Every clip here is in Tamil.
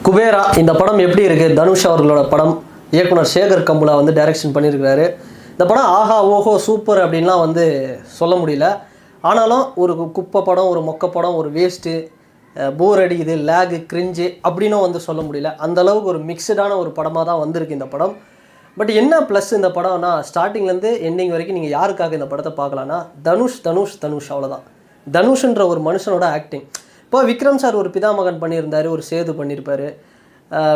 குபேரா இந்த படம் எப்படி இருக்குது? தனுஷ் அவர்களோட படம். இயக்குனர் சேகர் கம்புலா வந்து டைரக்ஷன் பண்ணியிருக்கிறாரு. இந்த படம் ஆஹா ஓஹோ சூப்பர் அப்படின்லாம் வந்து சொல்ல முடியல. ஆனாலும் ஒரு குப்பை படம், ஒரு மொக்க படம், ஒரு வேஸ்ட்டு, போர் அடிக்குது, லேகு, கிரிஞ்சு அப்படின்னும் வந்து சொல்ல முடியல. அந்தளவுக்கு ஒரு மிக்சடான ஒரு படமாக தான் வந்திருக்கு இந்த படம். பட் என்ன ப்ளஸ் இந்த படம்னா, ஸ்டார்டிங்லேருந்து எண்டிங் வரைக்கும் நீங்கள் யாருக்காக இந்த படத்தை பார்க்கலான்னா, தனுஷ் தனுஷ் தனுஷ் அவ்வளோதான். தனுஷ்ன்ற ஒரு மனுஷனோட ஆக்டிங். இப்போ விக்ரம் சார் ஒரு பிதாமகன் பண்ணியிருந்தார், ஒரு சேது பண்ணியிருப்பார்.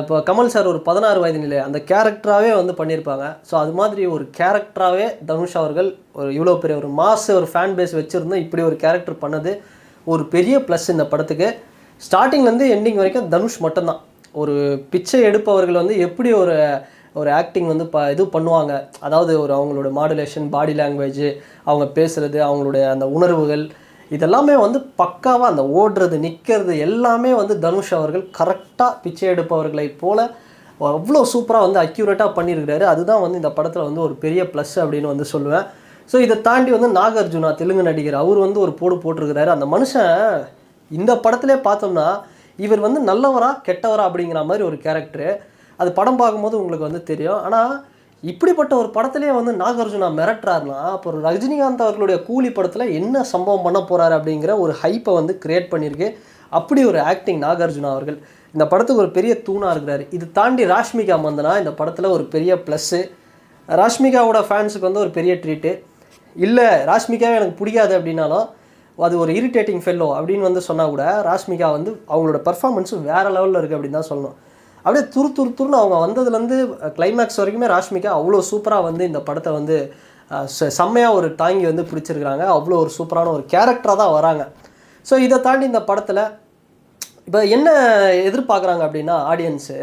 இப்போ கமல் சார் ஒரு 16 வயது நிலை அந்த கேரக்டராகவே வந்து பண்ணியிருப்பாங்க. ஸோ அது மாதிரி ஒரு கேரக்டராகவே தனுஷ் அவர்கள் ஒரு இவ்வளோ பெரிய ஒரு ஒரு ஃபேன் பேஸ் வச்சுருந்தோம். இப்படி ஒரு கேரக்டர் பண்ணது ஒரு பெரிய ப்ளஸ் இந்த படத்துக்கு. ஸ்டார்டிங்லேருந்து எண்டிங் வரைக்கும் தனுஷ் மட்டும்தான். ஒரு பிச்சை எடுப்பவர்கள் வந்து எப்படி ஒரு ஒரு ஆக்டிங் வந்து இது பண்ணுவாங்க, அதாவது ஒரு அவங்களோட மாடுலேஷன், பாடி லாங்குவேஜ், அவங்க பேசுகிறது, அவங்களுடைய அந்த உணர்வுகள், இதெல்லாமே வந்து பக்காவாக அந்த ஓடுறது, நிற்கிறது எல்லாமே வந்து தனுஷ் அவர்கள் கரெக்டாக பிச்சை எடுப்பவர்களை போல் அவ்வளோ சூப்பராக வந்து அக்யூரேட்டாக பண்ணியிருக்கிறாரு. அதுதான் வந்து இந்த படத்தில் வந்து ஒரு பெரிய ப்ளஸ் அப்படின்னு வந்து சொல்லுவேன். ஸோ இதை தாண்டி வந்து நாகார்ஜுனா தெலுங்கு நடிகர், அவர் வந்து ஒரு போட்டிருக்கிறாரு. அந்த மனுஷன் இந்த படத்திலே பார்த்தோம்னா இவர் வந்து நல்லவரா கெட்டவரா அப்படிங்கிற மாதிரி ஒரு கேரக்டரு. அது படம் பார்க்கும்போது உங்களுக்கு வந்து தெரியும். ஆனால் இப்படிப்பட்ட ஒரு படத்துலேயே வந்து நாகார்ஜுனா மிரட்டுறாருனா, அப்போ ரஜினிகாந்த் அவர்களுடைய கூலி படத்தில் என்ன சம்பவம் பண்ண போகிறாரு அப்படிங்கிற ஒரு ஹைப்பை வந்து கிரியேட் பண்ணியிருக்கு. அப்படி ஒரு ஆக்டிங் நாகார்ஜுனா அவர்கள் இந்த படத்துக்கு ஒரு பெரிய தூணாக இருக்கிறாரு. இது தாண்டி ராஷ்மிகா மந்தனா இந்த படத்தில் ஒரு பெரிய ப்ளஸ்ஸு. ராஷ்மிகாவோட ஃபேன்ஸுக்கு வந்து ஒரு பெரிய ட்ரீட்டு. இல்லை ராஷ்மிகாவே எனக்கு பிடிக்காது அப்படின்னாலும் அது ஒரு இரிட்டேட்டிங் ஃபெல்லோ அப்படின்னு வந்து சொன்னால் கூட ராஷ்மிகா வந்து அவங்களோட பர்ஃபார்மன்ஸும் வேறு லெவலில் இருக்குது அப்படின்னு தான் சொல்லணும். அப்படியே துருன்னு அவங்க வந்ததுலேருந்து கிளைமேக்ஸ் வரைக்குமே ராஷ்மிகா அவ்வளோ சூப்பராக வந்து இந்த படத்தை வந்து செம்மையாக ஒரு தாங்கி வந்து பிடிச்சிருக்கிறாங்க. அவ்வளோ ஒரு சூப்பரான ஒரு கேரக்டராக தான் வராங்க. ஸோ இதை தாண்டி இந்த படத்தில் இப்போ என்ன எதிர்பார்க்குறாங்க அப்படின்னா, ஆடியன்ஸு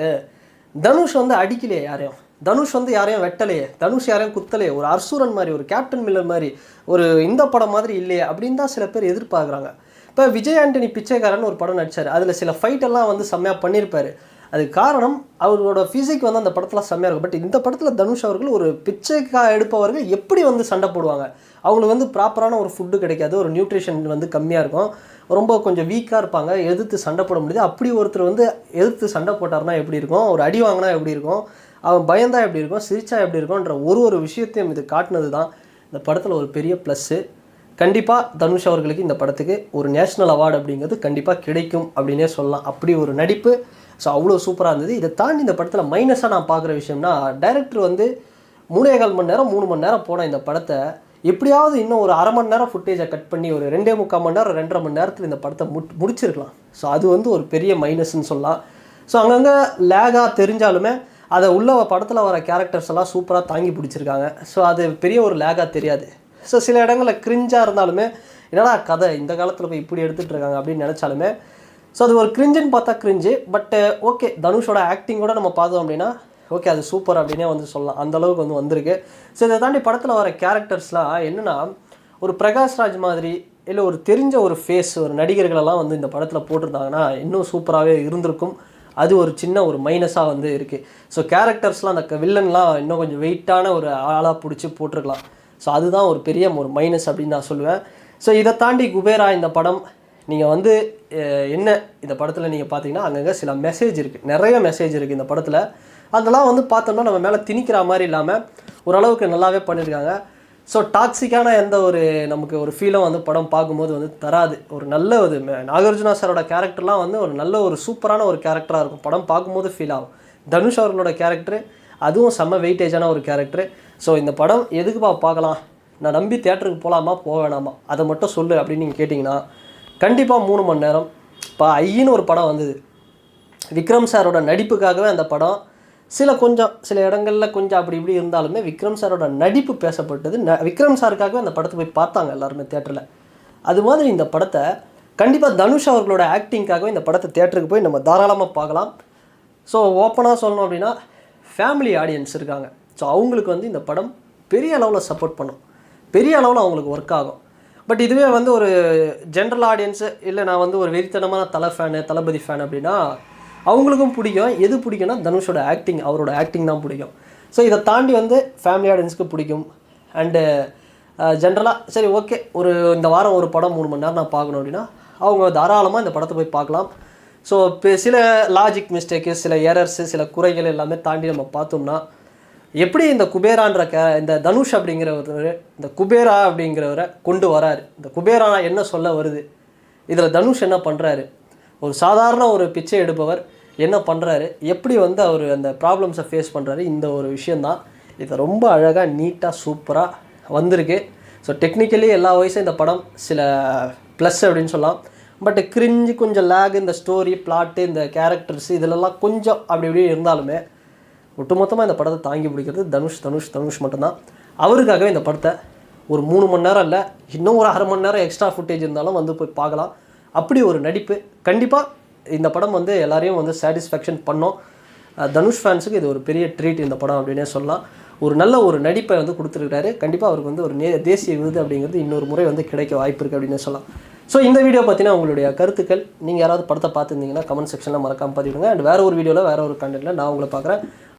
தனுஷ் வந்து அடிக்கலையே யாரையும், தனுஷ் வந்து யாரையும் வெட்டலையே, தனுஷ் யாரையும் குத்தலையே, ஒரு அர்சூரன் மாதிரி, ஒரு கேப்டன் மில்லர் மாதிரி, ஒரு இந்த படம் மாதிரி இல்லையே அப்படின்னு தான் சில பேர் எதிர்பார்க்குறாங்க. இப்போ விஜய் ஆண்டனி பிச்சைக்காரன் ஒரு படம் நடித்தார். அதில் சில ஃபைட்டெல்லாம் வந்து செம்மையாக பண்ணியிருப்பார். அதுக்கு காரணம் அவரோட ஃபிசிக் வந்து அந்த படத்தில் செம்மையாக இருக்கும். பட் இந்த படத்தில் தனுஷ் அவர்கள் ஒரு பிச்சைக்காக எடுப்பவர்கள் எப்படி வந்து சண்டை போடுவாங்க, அவங்களுக்கு வந்து ப்ராப்பரான ஒரு ஃபுட்டு கிடைக்காது, ஒரு நியூட்ரிஷன் வந்து கம்மியாக இருக்கும், ரொம்ப கொஞ்சம் வீக்காக இருப்பாங்க, எதிர்த்து சண்டை போட முடியாது. அப்படி ஒருத்தர் வந்து எதிர்த்து சண்டை போட்டார்னா எப்படி இருக்கும், ஒரு அடி வாங்கினா எப்படி இருக்கும், அவன் பயந்தா எப்படி இருக்கும், சிரிச்சா எப்படி இருக்கும்ன்ற ஒரு விஷயத்தையும் இது காட்டினது தான் இந்த படத்தில் ஒரு பெரிய ப்ளஸ்ஸு. கண்டிப்பாக தனுஷ் அவர்களுக்கு இந்த படத்துக்கு ஒரு நேஷ்னல் அவார்டு அப்படிங்கிறது கண்டிப்பாக கிடைக்கும் அப்படின்னே சொல்லலாம். அப்படி ஒரு நடிப்பு. ஸோ அவ்வளோ சூப்பராக இருந்தது. இதை தாண்டி இந்த படத்தில் மைனஸாக நான் பார்க்குற விஷயம்னா, டைரக்டர் வந்து 3.25 மணி நேரம் 3 மணி நேரம் போன இந்த படத்தை எப்படியாவது இன்னும் ஒரு அரை மணி நேரம் ஃபுட்டேஜை கட் பண்ணி ஒரு 2.25 மணி நேரம் 2.5 மணி நேரத்தில் இந்த படத்தை முடிச்சிருக்கலாம். ஸோ அது வந்து ஒரு பெரிய மைனஸ்ன்னு சொல்லலாம். ஸோ அங்கங்கே லேகாக தெரிஞ்சாலுமே அதை உள்ள படத்தில் வர கேரக்டர்ஸ் எல்லாம் சூப்பராக தாங்கி பிடிச்சிருக்காங்க. ஸோ அது பெரிய ஒரு லேகாக தெரியாது. ஸோ சில இடங்களில் கிரிஞ்சாக இருந்தாலுமே என்னடா கதை இந்த காலத்தில் போய் இப்படி எடுத்துகிட்டு இருக்காங்க அப்படின்னு நினச்சாலுமே ஸோ அது ஒரு கிரிஞ்சுன்னு பார்த்தா கிரிஞ்சு. பட்டு ஓகே, தனுஷோட ஆக்டிங்கோட நம்ம பார்த்தோம் அப்படின்னா ஓகே அது சூப்பர் அப்படின்னே வந்து சொல்லலாம். அந்தளவுக்கு வந்து வந்திருக்கு. ஸோ இதை தாண்டி படத்தில் வர கேரக்டர்ஸ்லாம் என்னென்னா, ஒரு பிரகாஷ்ராஜ் மாதிரி இல்லை ஒரு தெரிஞ்ச ஒரு ஃபேஸ் ஒரு நடிகர்களெல்லாம் வந்து இந்த படத்தில் போட்டிருந்தாங்கன்னா இன்னும் சூப்பராகவே இருந்திருக்கும். அது ஒரு சின்ன ஒரு மைனஸாக வந்து இருக்குது. ஸோ கேரக்டர்ஸ்லாம் அந்த வில்லன்லாம் இன்னும் கொஞ்சம் வெயிட்டான ஒரு ஆளாக பிடிச்சி போட்டிருக்கலாம். ஸோ அதுதான் ஒரு பெரிய ஒரு மைனஸ் அப்படின்னு நான் சொல்லுவேன். ஸோ இதை தாண்டி குபேரா இந்த படம் நீங்கள் வந்து என்ன இந்த படத்தில் நீங்கள் பார்த்தீங்கன்னா அங்கங்கே சில மெசேஜ் இருக்குது, நிறைய மெசேஜ் இருக்குது இந்த படத்தில். அதெல்லாம் வந்து பார்த்தோம்னா நம்ம மேலே திணிக்கிற மாதிரி இல்லாமல் ஓரளவுக்கு நல்லாவே பண்ணியிருக்காங்க. ஸோ டாக்ஸிக்கான எந்த ஒரு நமக்கு ஒரு ஃபீலும் வந்து படம் பார்க்கும்போது வந்து தராது. ஒரு நல்ல ஒரு நாகார்ஜுனா சாரோட கேரக்டர்லாம் வந்து ஒரு நல்ல ஒரு சூப்பரான ஒரு கேரக்டராக இருக்கும், படம் பார்க்கும்போது ஃபீல் ஆகும். தனுஷ் அவர்களோட கேரக்டரு அதுவும் செம்ம வெயிட்டேஜான ஒரு கேரக்டரு. ஸோ இந்த படம் எதுக்குப்பா பார்க்கலாம், நான் நம்பி தேட்டருக்கு போகலாமா போக வேணாமா அதை மட்டும் சொல்லு அப்படின்னு நீங்கள் கேட்டிங்கன்னா கண்டிப்பாக 3 மணி நேரம். இப்போ ஐயின்னு ஒரு படம் வந்தது, விக்ரம் சாரோட நடிப்புக்காகவே அந்த படம் சில இடங்களில் கொஞ்சம் அப்படி இப்படி இருந்தாலுமே விக்ரம் சாரோட நடிப்பு பேசப்பட்டது. விக்ரம் சாருக்காகவே அந்த படத்தை போய் பார்த்தாங்க எல்லாருமே தேட்டரில். அது மாதிரி இந்த படத்தை கண்டிப்பாக தனுஷ் அவர்களோட ஆக்டிங்காகவே இந்த படத்தை தேட்டருக்கு போய் நம்ம தாராளமாக பார்க்கலாம். ஸோ ஓப்பனாக சொல்லணும் அப்படின்னா ஃபேமிலி ஆடியன்ஸ் இருக்காங்க. ஸோ அவங்களுக்கு வந்து இந்த படம் பெரிய அளவில் சப்போர்ட் பண்ணும், பெரிய அளவில் அவங்களுக்கு ஒர்க் ஆகும். பட் இதுவே வந்து ஒரு ஜென்ரல் ஆடியன்ஸு இல்லை நான் வந்து ஒரு வெறித்தனமான தளபதி ஃபேன் அப்படின்னா அவங்களுக்கும் பிடிக்கும். எது பிடிக்கும்னா தனுஷோட ஆக்டிங், அவரோட ஆக்டிங் தான் பிடிக்கும். ஸோ இதை தாண்டி வந்து ஃபேமிலி ஆடியன்ஸுக்கு பிடிக்கும். அண்டு ஜென்ரலாக சரி ஓகே ஒரு இந்த வாரம் ஒரு படம் 3 மணி நேரம் நான் பார்க்கணும் அப்படின்னா அவங்க தாராளமாக இந்த படத்தை போய் பார்க்கலாம். ஸோ இப்போ சில லாஜிக் மிஸ்டேக்கு, சில எரர்ஸு, சில குறைகள் எல்லாமே தாண்டி நம்ம பார்த்தோம்னா, எப்படி இந்த குபேரான்ற இந்த தனுஷ் அப்படிங்கிறவர் இந்த குபேரா அப்படிங்கிறவரை கொண்டு வராரு. இந்த குபேரா என்ன சொல்ல வருது, இதில் தனுஷ் என்ன பண்ணுறாரு, ஒரு சாதாரண ஒரு பிச்சை எடுப்பவர் என்ன பண்ணுறாரு, எப்படி வந்து அவர் அந்த ப்ராப்ளம்ஸை ஃபேஸ் பண்ணுறாரு, இந்த ஒரு விஷயந்தான். இதை ரொம்ப அழகாக நீட்டாக சூப்பராக வந்திருக்கு. ஸோ டெக்னிக்கலி எல்லா வயசும் இந்த படம் சில ப்ளஸ் அப்படின்னு சொல்லலாம். பட் கிரிஞ்சு, கொஞ்சம் லேக், இந்த ஸ்டோரி பிளாட்டு, இந்த கேரக்டர்ஸ் இதிலெல்லாம் கொஞ்சம் அப்படி இப்படி இருந்தாலுமே ஒட்டுமொத்தமாக இந்த படத்தை தாங்கி பிடிக்கிறது தனுஷ் மட்டும்தான். அவருக்காகவே இந்த படத்தை ஒரு 3 மணி நேரம் இல்லை, இன்னும் ஒரு 1/2 மணி நேரம் எக்ஸ்ட்ரா ஃபுட்டேஜ் இருந்தாலும் வந்து போய் பார்க்கலாம். அப்படி ஒரு நடிப்பு. கண்டிப்பாக இந்த படம் வந்து எல்லாரையும் வந்து சாட்டிஸ்ஃபேக்ஷன் பண்ணோம். தனுஷ் ஃபேன்ஸுக்கு இது ஒரு பெரிய ட்ரீட் இந்த படம் அப்படின்னே சொல்லலாம். ஒரு நல்ல ஒரு நடிப்பை வந்து கொடுத்துருக்காரு. கண்டிப்பாக அவருக்கு வந்து ஒரு தேசிய விருது அப்படிங்கிறது இன்னொரு முறை வந்து கிடைக்க வாய்ப்பு இருக்குது அப்படின்னு சொல்லலாம். ஸோ இந்த வீடியோ பார்த்தீங்கன்னா உங்களுடைய கருத்துக்கள், நீங்கள் யாராவது படத்தை பார்த்துருந்தீங்கன்னா கமெண்ட் செக்ஷனில் மறக்காமல் பதிவிடுங்க. அண்ட் வேறு ஒரு வீடியோவில் வேறு ஒரு கண்டென்ட்டில் நான் உங்களை பார்க்குறேன்.